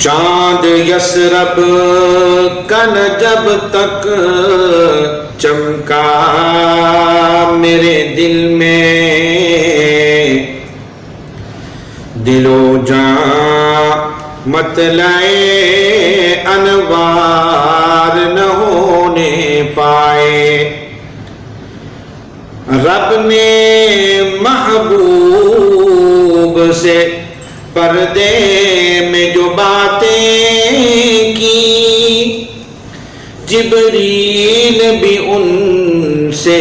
چاند یثرب کا نہ جب تک چمکا میرے دل میں، دل و جاں مطلع انوار نہ ہونے پائے۔ رب نے محبوب سے پردے میں جو باتیں کی، جبریل بھی ان سے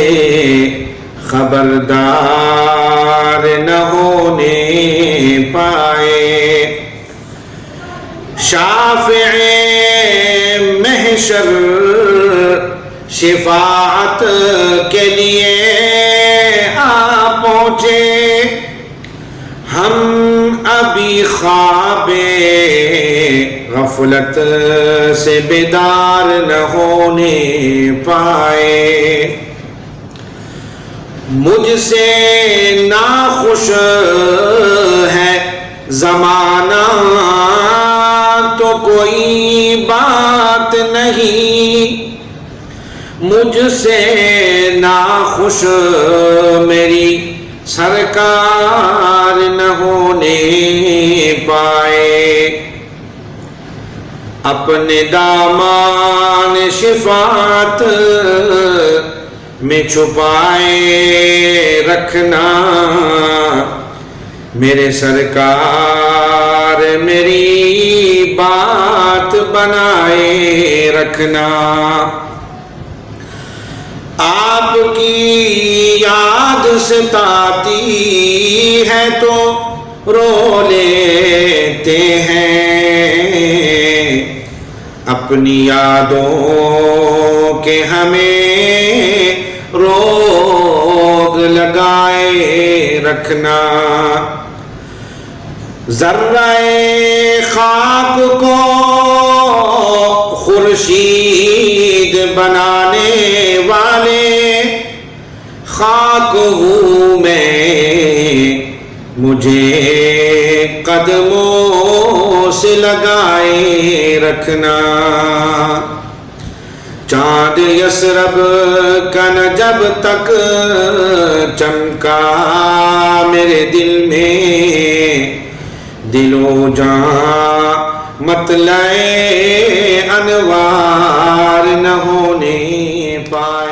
خبردار نہ ہونے پائے۔ شافع محشر شفاعت کے لیے آ پہنچے، ہم ابھی خواب غفلت سے بیدار نہ ہونے پائے۔ مجھ سے ناخوش ہے زمانہ تو کوئی بات نہیں، مجھ سے ناخوش میری سرکار نہ ہونے پائے۔ اپنے دامان شفاعت میں چھپائے رکھنا، میرے سرکار میری بات بنائے رکھنا۔ آپ کی یاد ستاتی ہے تو رو لیتے ہیں، اپنی یادوں کے ہمیں روگ لگائے رکھنا۔ ذرہ خاک کو خورشید بنانے والے خاک ہوں میں، مجھے قدموں سے لگائے رکھنا۔ چاند یثرب کا نہ جب تک چمکا میرے دل میں، دل و جاں مطلع انوار نہ ہونے پائے۔